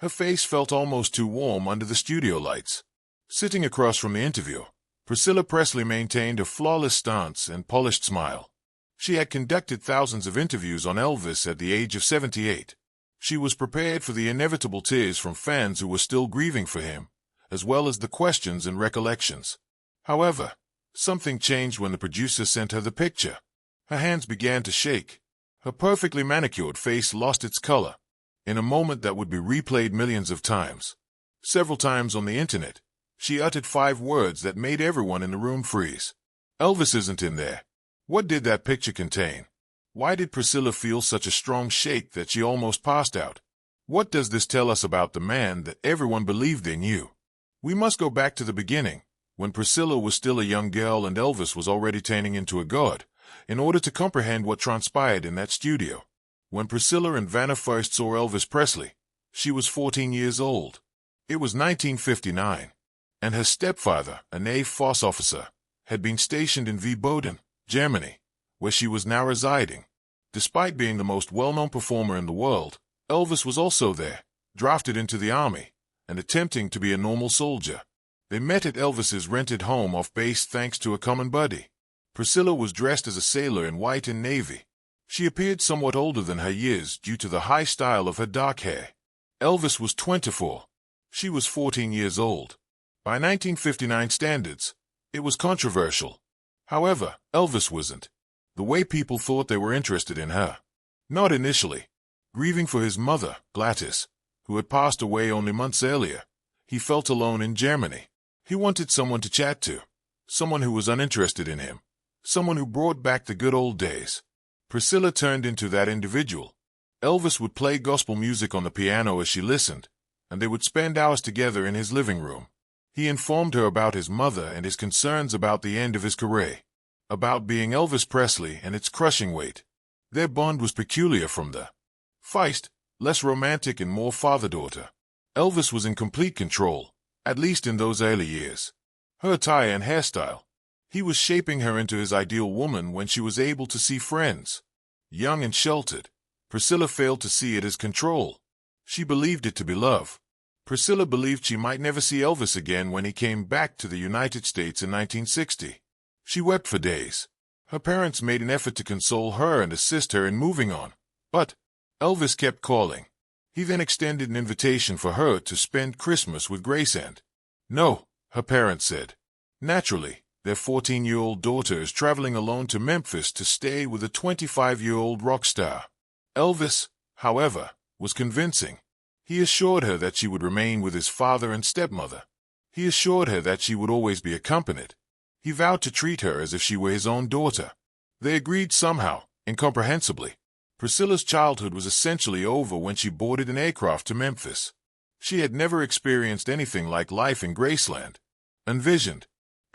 Her face felt almost too warm under the studio lights. Sitting across from the interviewer, Priscilla Presley maintained a flawless stance and polished smile. She had conducted thousands of interviews on Elvis at the age of 78. She was prepared for the inevitable tears from fans who were still grieving for him, as well as the questions and recollections. However, something changed when the producer sent her the picture. Her hands began to shake. Her perfectly manicured face lost its color. In a moment that would be replayed millions of times. Several times on the internet, she uttered 5 words that made everyone in the room freeze. Elvis isn't in there. What did that picture contain? Why did Priscilla feel such a strong shake that she almost passed out? What does this tell us about the man that everyone believed they knew? We must go back to the beginning, when Priscilla was still a young girl and Elvis was already turning into a god, in order to comprehend what transpired in that studio. When Priscilla and Vanna first saw Elvis Presley, she was 14 years old. It was 1959, and her stepfather, a Navy force officer, had been stationed in Wiesbaden, Germany, where she was now residing. Despite being the most well-known performer in the world, Elvis was also there, drafted into the army, and attempting to be a normal soldier. They met at Elvis's rented home off base thanks to a common buddy. Priscilla was dressed as a sailor in white and navy. She appeared somewhat older than her years due to the high style of her dark hair. Elvis was 24. She was 14 years old. By 1959 standards, it was controversial. However, Elvis wasn't. The way people thought they were interested in her. Not initially. Grieving for his mother, Gladys, who had passed away only months earlier, he felt alone in Germany. He wanted someone to chat to. Someone who was uninterested in him. Someone who brought back the good old days. Priscilla turned into that individual. Elvis would play gospel music on the piano as she listened, and they would spend hours together in his living room. He informed her about his mother and his concerns about the end of his career, about being Elvis Presley and its crushing weight. Their bond was peculiar from the first, less romantic and more father-daughter. Elvis was in complete control, at least in those early years. Her attire and hairstyle. He was shaping her into his ideal woman when she was able to see friends. Young and sheltered, Priscilla failed to see it as control. She believed it to be love. Priscilla believed she might never see Elvis again when he came back to the United States in 1960. She wept for days. Her parents made an effort to console her and assist her in moving on. But Elvis kept calling. He then extended an invitation for her to spend Christmas with Grace and no, her parents said. Naturally, their 14-year-old daughter is traveling alone to Memphis to stay with a 25-year-old rock star. Elvis, however, was convincing. He assured her that she would remain with his father and stepmother. He assured her that she would always be accompanied. He vowed to treat her as if she were his own daughter. They agreed somehow, incomprehensibly. Priscilla's childhood was essentially over when she boarded an aircraft to Memphis. She had never experienced anything like life in Graceland. Envisioned.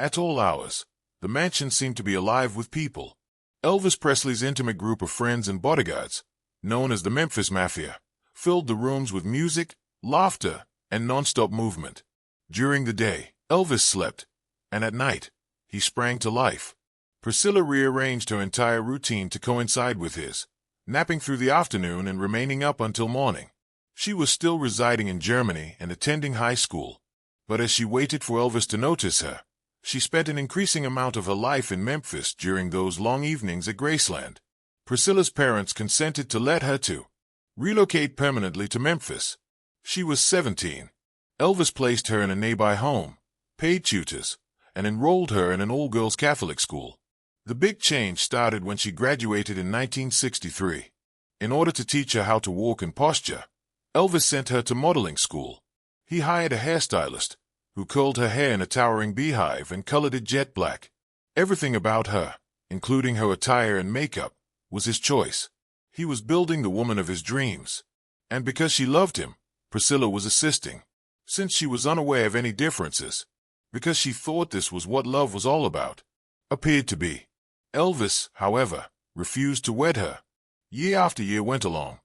At all hours, the mansion seemed to be alive with people. Elvis Presley's intimate group of friends and bodyguards, known as the Memphis Mafia, filled the rooms with music, laughter, and non-stop movement. During the day, Elvis slept, and at night, he sprang to life. Priscilla rearranged her entire routine to coincide with his, napping through the afternoon and remaining up until morning. She was still residing in Germany and attending high school, but as she waited for Elvis to notice her, she spent an increasing amount of her life in Memphis during those long evenings at Graceland. Priscilla's parents consented to let her relocate permanently to Memphis. She was 17. Elvis placed her in a nearby home, paid tutors, and enrolled her in an all-girls Catholic school. The big change started when she graduated in 1963. In order to teach her how to walk and posture, Elvis sent her to modeling school. He hired a hairstylist, who curled her hair in a towering beehive and colored it jet black. Everything about her, including her attire and makeup, was his choice. He was building the woman of his dreams. And because she loved him, Priscilla was assisting. Since she was unaware of any differences, because she thought this was what love was all about, appeared to be. Elvis, however, refused to wed her. Year after year went along.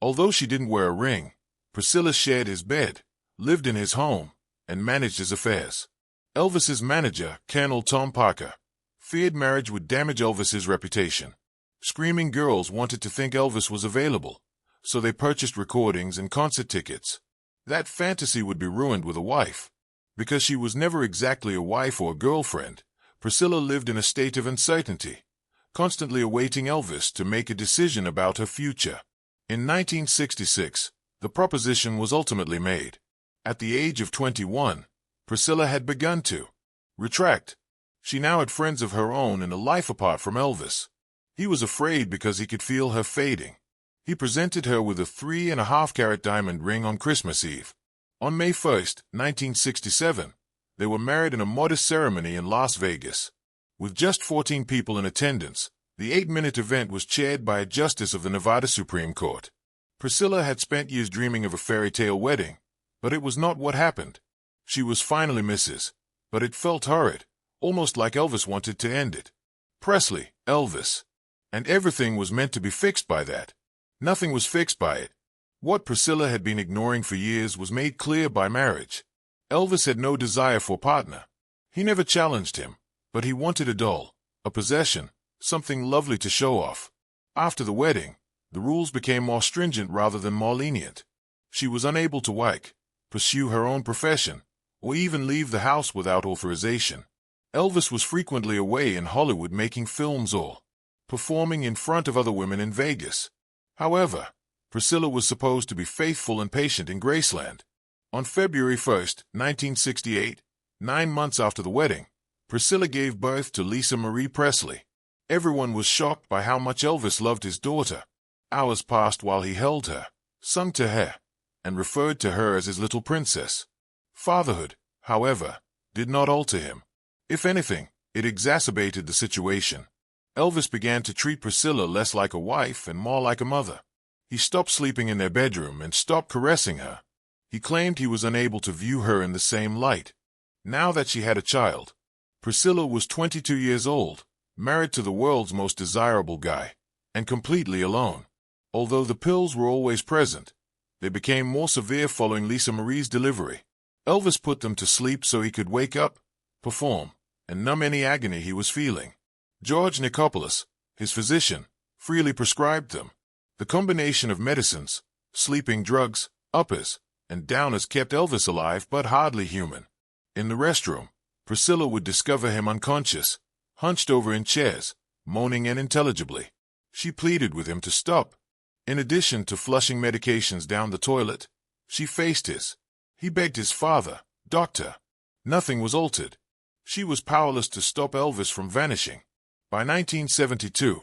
Although she didn't wear a ring, Priscilla shared his bed, lived in his home, and managed his affairs. Elvis's manager, Colonel Tom Parker, feared marriage would damage Elvis's reputation. Screaming girls wanted to think Elvis was available, so they purchased recordings and concert tickets. That fantasy would be ruined with a wife. Because she was never exactly a wife or a girlfriend, Priscilla lived in a state of uncertainty, constantly awaiting Elvis to make a decision about her future. In 1966, the proposition was ultimately made. At the age of 21, Priscilla had begun to retract. She now had friends of her own and a life apart from Elvis. He was afraid because he could feel her fading. He presented her with a 3.5-carat diamond ring on Christmas Eve. On May 1, 1967, they were married in a modest ceremony in Las Vegas. With just 14 people in attendance, the 8-minute event was chaired by a justice of the Nevada Supreme Court. Priscilla had spent years dreaming of a fairy tale wedding, but it was not what happened. She was finally Mrs., but it felt horrid, almost like Elvis wanted to end it. Presley, Elvis. And everything was meant to be fixed by that. Nothing was fixed by it. What Priscilla had been ignoring for years was made clear by marriage. Elvis had no desire for a partner. He never challenged him, but he wanted a doll, a possession, something lovely to show off. After the wedding, the rules became more stringent rather than more lenient. She was unable to work, pursue her own profession, or even leave the house without authorization. Elvis was frequently away in Hollywood making films or performing in front of other women in Vegas. However, Priscilla was supposed to be faithful and patient in Graceland. On February 1, 1968, 9 months after the wedding, Priscilla gave birth to Lisa Marie Presley. Everyone was shocked by how much Elvis loved his daughter. Hours passed while he held her, sung to her, and referred to her as his little princess. Fatherhood, however, did not alter him. If anything, it exacerbated the situation. Elvis began to treat Priscilla less like a wife and more like a mother. He stopped sleeping in their bedroom and stopped caressing her. He claimed he was unable to view her in the same light. Now that she had a child, Priscilla was 22 years old, married to the world's most desirable guy, and completely alone. Although the pills were always present, they became more severe following Lisa Marie's delivery. Elvis put them to sleep so he could wake up, perform, and numb any agony he was feeling. George Nicopolis, his physician, freely prescribed them. The combination of medicines, sleeping drugs, uppers, and downers kept Elvis alive but hardly human. In the restroom, Priscilla would discover him unconscious, hunched over in chairs, moaning unintelligibly. She pleaded with him to stop. In addition to flushing medications down the toilet, she faced his. He begged his father, doctor. Nothing was altered. She was powerless to stop Elvis from vanishing. By 1972,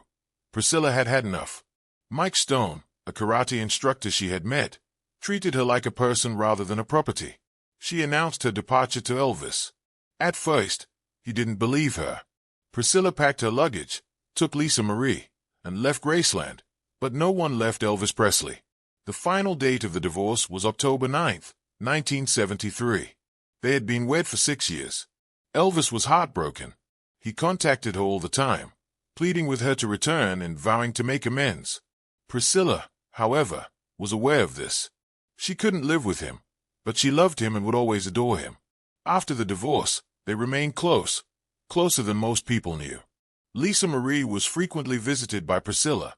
Priscilla had had enough. Mike Stone, a karate instructor she had met, treated her like a person rather than a property. She announced her departure to Elvis. At first, he didn't believe her. Priscilla packed her luggage, took Lisa Marie, and left Graceland, but no one left Elvis Presley. The final date of the divorce was October 9, 1973. They had been wed for 6 years. Elvis was heartbroken. He contacted her all the time, pleading with her to return and vowing to make amends. Priscilla, however, was aware of this. She couldn't live with him, but she loved him and would always adore him. After the divorce, they remained close, closer than most people knew. Lisa Marie was frequently visited by Priscilla.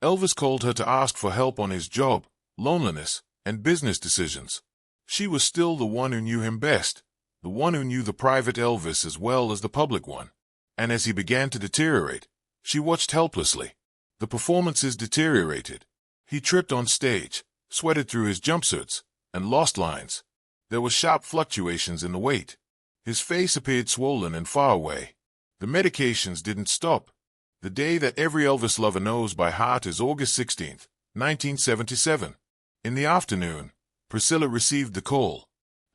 Elvis called her to ask for help on his job, loneliness, and business decisions. She was still the one who knew him best, the one who knew the private Elvis as well as the public one. And as he began to deteriorate, she watched helplessly. The performances deteriorated. He tripped on stage, sweated through his jumpsuits, and lost lines. There were sharp fluctuations in the weight. His face appeared swollen and far away. The medications didn't stop. The day that every Elvis lover knows by heart is August 16, 1977. In the afternoon, Priscilla received the call.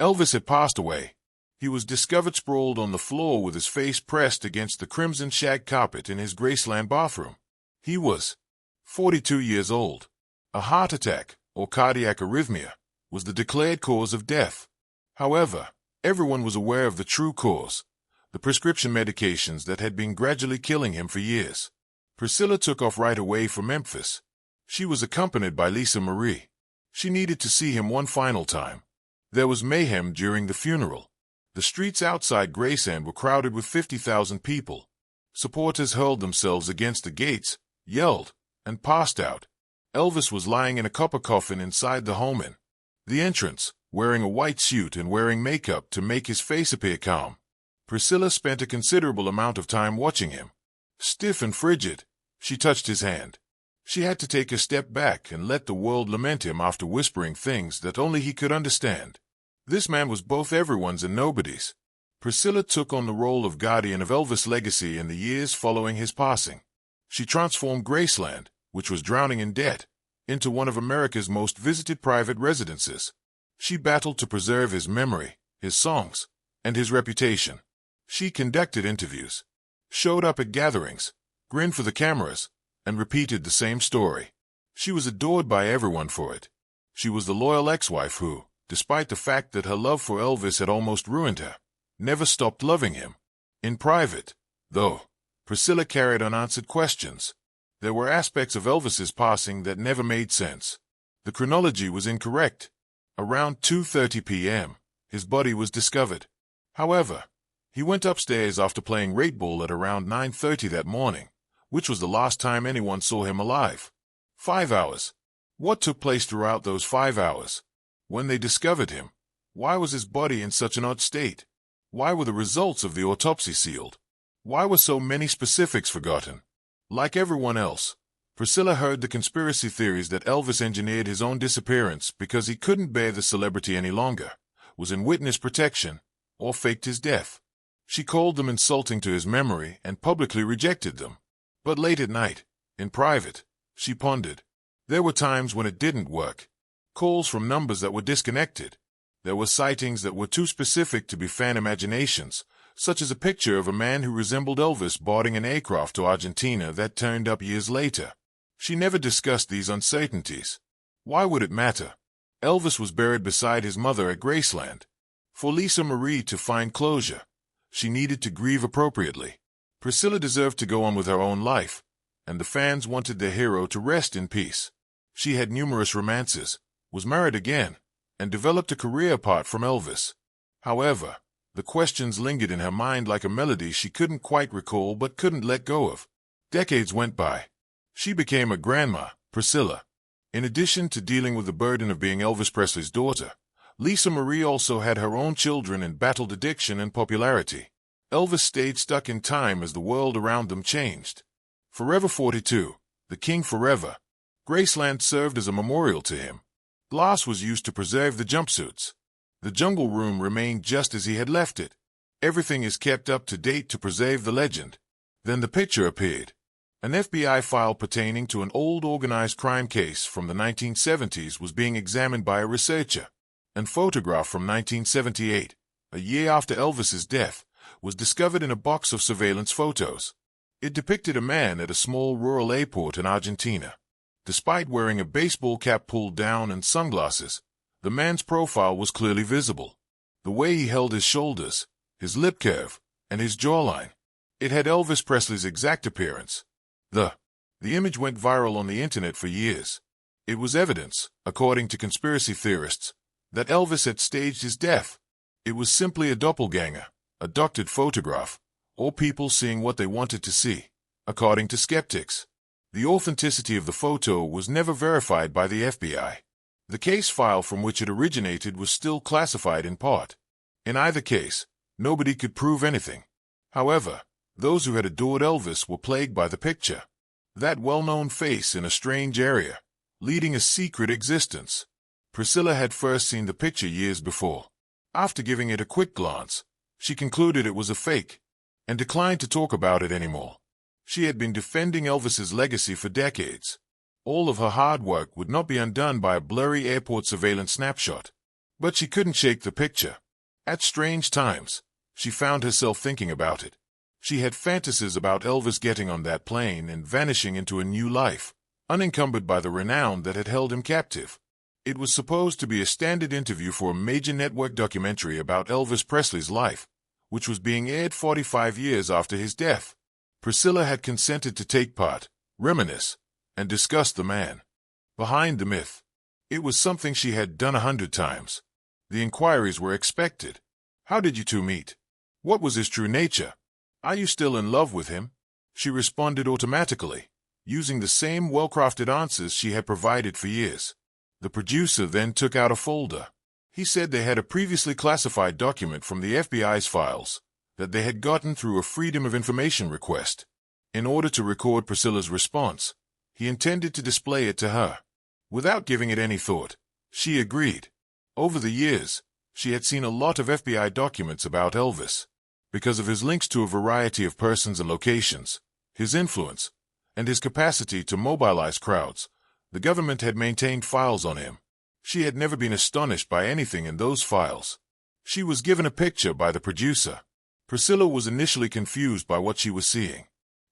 Elvis had passed away. He was discovered sprawled on the floor with his face pressed against the crimson shag carpet in his Graceland bathroom. He was 42 years old. A heart attack, or cardiac arrhythmia, was the declared cause of death. However, everyone was aware of the true cause, the prescription medications that had been gradually killing him for years. Priscilla took off right away for Memphis. She was accompanied by Lisa Marie. She needed to see him one final time. There was mayhem during the funeral. The streets outside Graceland were crowded with 50,000 people. Supporters hurled themselves against the gates, yelled, and passed out. Elvis was lying in a copper coffin inside the home inn. The entrance, wearing a white suit and wearing makeup to make his face appear calm. Priscilla spent a considerable amount of time watching him. Stiff and frigid, she touched his hand. She had to take a step back and let the world lament him after whispering things that only he could understand. This man was both everyone's and nobody's. Priscilla took on the role of guardian of Elvis' legacy in the years following his passing. She transformed Graceland, which was drowning in debt, into one of America's most visited private residences. She battled to preserve his memory, his songs, and his reputation. She conducted interviews, showed up at gatherings, grinned for the cameras, and repeated the same story. She was adored by everyone for it. She was the loyal ex-wife who, despite the fact that her love for Elvis had almost ruined her, never stopped loving him. In private, though, Priscilla carried unanswered questions. There were aspects of Elvis's passing that never made sense. The chronology was incorrect. Around 2:30 p.m., his body was discovered. However, he went upstairs after playing rate ball at around 9:30 that morning, which was the last time anyone saw him alive. 5 hours. What took place throughout those 5 hours? When they discovered him, why was his body in such an odd state? Why were the results of the autopsy sealed? Why were so many specifics forgotten? Like everyone else, Priscilla heard the conspiracy theories that Elvis engineered his own disappearance because he couldn't bear the celebrity any longer, was in witness protection, or faked his death. She called them insulting to his memory and publicly rejected them. But late at night, in private, she pondered. There were times when it didn't work. Calls from numbers that were disconnected. There were sightings that were too specific to be fan imaginations, such as a picture of a man who resembled Elvis boarding an aircraft to Argentina that turned up years later. She never discussed these uncertainties. Why would it matter? Elvis was buried beside his mother at Graceland. For Lisa Marie to find closure, she needed to grieve appropriately. Priscilla deserved to go on with her own life, and the fans wanted their hero to rest in peace. She had numerous romances, was married again, and developed a career apart from Elvis. However, the questions lingered in her mind like a melody she couldn't quite recall but couldn't let go of. Decades went by. She became a grandma, Priscilla. In addition to dealing with the burden of being Elvis Presley's daughter, Lisa Marie also had her own children and battled addiction and popularity. Elvis stayed stuck in time as the world around them changed. Forever 42, the King Forever, Graceland served as a memorial to him. Glass was used to preserve the jumpsuits. The jungle room remained just as he had left it. Everything is kept up to date to preserve the legend. Then the picture appeared. An FBI file pertaining to an old organized crime case from the 1970s was being examined by a researcher. An photograph from 1978, a year after Elvis's death, was discovered in a box of surveillance photos. It depicted a man at a small rural airport in Argentina. Despite wearing a baseball cap pulled down and sunglasses, the man's profile was clearly visible. The way he held his shoulders, his lip curve, and his jawline. It had Elvis Presley's exact appearance. The image went viral on the internet for years. It was evidence, according to conspiracy theorists, that Elvis had staged his death. It was simply a doppelganger, a doctored photograph, or people seeing what they wanted to see, according to skeptics. The authenticity of the photo was never verified by the FBI. The case file from which it originated was still classified in part. In either case, nobody could prove anything. However, those who had adored Elvis were plagued by the picture. That well-known face in a strange area, leading a secret existence. Priscilla had first seen the picture years before. After giving it a quick glance, she concluded it was a fake, and declined to talk about it anymore. She had been defending Elvis's legacy for decades. All of her hard work would not be undone by a blurry airport surveillance snapshot. But she couldn't shake the picture. At strange times, she found herself thinking about it. She had fantasies about Elvis getting on that plane and vanishing into a new life, unencumbered by the renown that had held him captive. It was supposed to be a standard interview for a major network documentary about Elvis Presley's life, which was being aired 45 years after his death. Priscilla had consented to take part, reminisce, and discuss the man behind the myth. It was something she had done 100 times. The inquiries were expected. How did you two meet? What was his true nature? Are you still in love with him? She responded automatically, using the same well-crafted answers she had provided for years. The producer then took out a folder. He said they had a previously classified document from the FBI's files that they had gotten through a Freedom of Information request. In order to record Priscilla's response, he intended to display it to her. Without giving it any thought, she agreed. Over the years, she had seen a lot of FBI documents about Elvis. Because of his links to a variety of persons and locations, his influence, and his capacity to mobilize crowds, the government had maintained files on him. She had never been astonished by anything in those files. She was given a picture by the producer. Priscilla was initially confused by what she was seeing.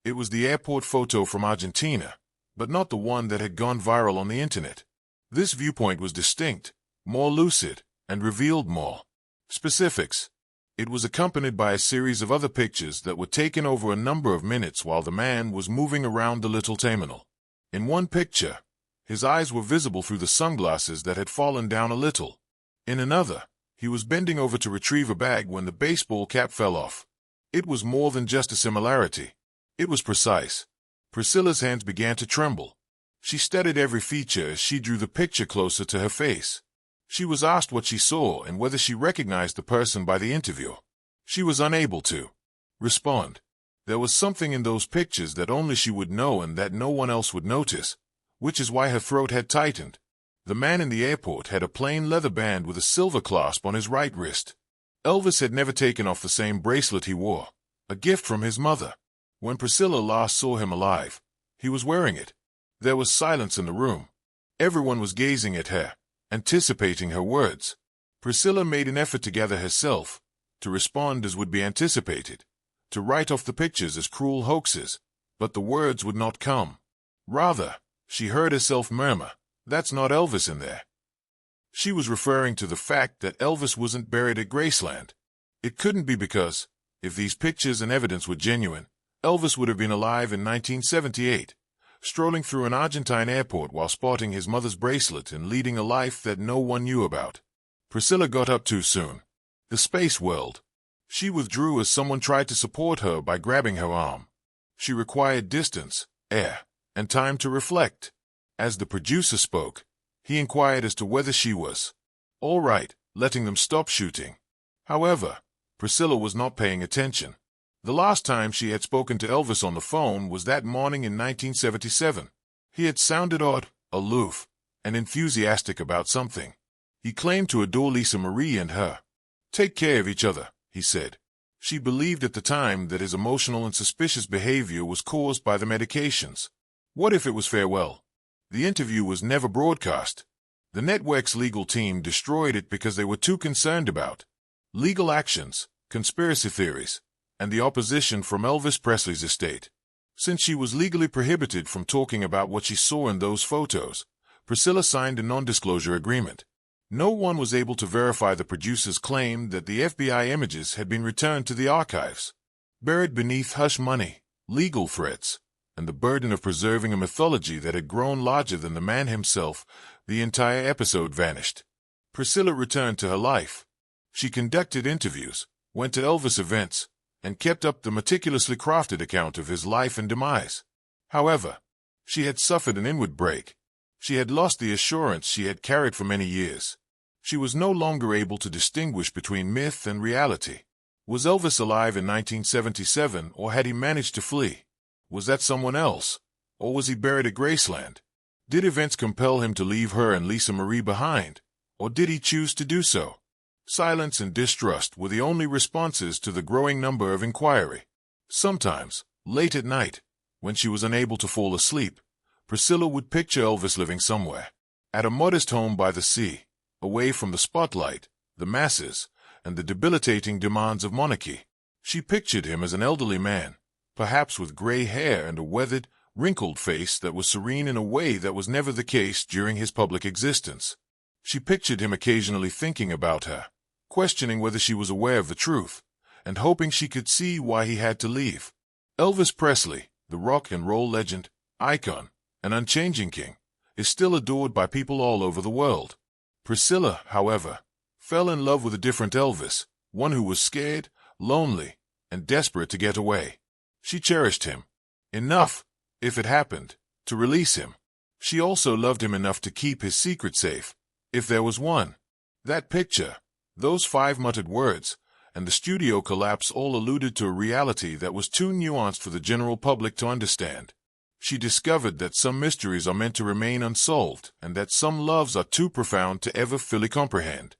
It was the airport photo from Argentina, but not the one that had gone viral on the internet. This viewpoint was distinct, more lucid, and revealed more specifics. It was accompanied by a series of other pictures that were taken over a number of minutes while the man was moving around the little terminal. In one picture, his eyes were visible through the sunglasses that had fallen down a little. In another, he was bending over to retrieve a bag when the baseball cap fell off. It was more than just a similarity. It was precise. Priscilla's hands began to tremble. She studied every feature as she drew the picture closer to her face. She was asked what she saw and whether she recognized the person by the interview. She was unable to respond. There was something in those pictures that only she would know and that no one else would notice, which is why her throat had tightened. The man in the airport had a plain leather band with a silver clasp on his right wrist. Elvis had never taken off the same bracelet he wore, a gift from his mother. When Priscilla last saw him alive, he was wearing it. There was silence in the room. Everyone was gazing at her, anticipating her words. Priscilla made an effort to gather herself, to respond as would be anticipated, to write off the pictures as cruel hoaxes, but the words would not come. Rather, she heard herself murmur, "That's not Elvis in there." She was referring to the fact that Elvis wasn't buried at Graceland. It couldn't be because, if these pictures and evidence were genuine, Elvis would have been alive in 1978, strolling through an Argentine airport while sporting his mother's bracelet and leading a life that no one knew about. Priscilla got up too soon. The space whirled. She withdrew as someone tried to support her by grabbing her arm. She required distance, air, and time to reflect. As the producer spoke, he inquired as to whether she was all right, letting them stop shooting. However, Priscilla was not paying attention. The last time she had spoken to Elvis on the phone was that morning in 1977. He had sounded odd, aloof, and enthusiastic about something. He claimed to adore Lisa Marie and her. "Take care of each other," he said. She believed at the time that his emotional and suspicious behavior was caused by the medications. What if it was farewell? The interview was never broadcast. The network's legal team destroyed it because they were too concerned about legal actions, conspiracy theories, and the opposition from Elvis Presley's estate. Since she was legally prohibited from talking about what she saw in those photos, Priscilla signed a non-disclosure agreement. No one was able to verify the producer's claim that the FBI images had been returned to the archives. Buried beneath hush money, legal threats, and the burden of preserving a mythology that had grown larger than the man himself, the entire episode vanished. Priscilla returned to her life. She conducted interviews, went to Elvis events, and kept up the meticulously crafted account of his life and demise. However, she had suffered an inward break. She had lost the assurance she had carried for many years. She was no longer able to distinguish between myth and reality. Was Elvis alive in 1977, or had he managed to flee? Was that someone else, or was he buried at Graceland? Did events compel him to leave her and Lisa Marie behind, or did he choose to do so? Silence and distrust were the only responses to the growing number of inquiry. Sometimes, late at night, when she was unable to fall asleep, Priscilla would picture Elvis living somewhere, at a modest home by the sea, away from the spotlight, the masses, and the debilitating demands of monarchy. She pictured him as an elderly man, perhaps with gray hair and a weathered, wrinkled face that was serene in a way that was never the case during his public existence. She pictured him occasionally thinking about her, questioning whether she was aware of the truth, and hoping she could see why he had to leave. Elvis Presley, the rock and roll legend, icon, and unchanging king, is still adored by people all over the world. Priscilla, however, fell in love with a different Elvis, one who was scared, lonely, and desperate to get away. She cherished him enough, if it happened, to release him. She also loved him enough to keep his secret safe, if there was one. That picture, those 5 muttered words, and the studio collapse all alluded to a reality that was too nuanced for the general public to understand. She discovered that some mysteries are meant to remain unsolved, and that some loves are too profound to ever fully comprehend.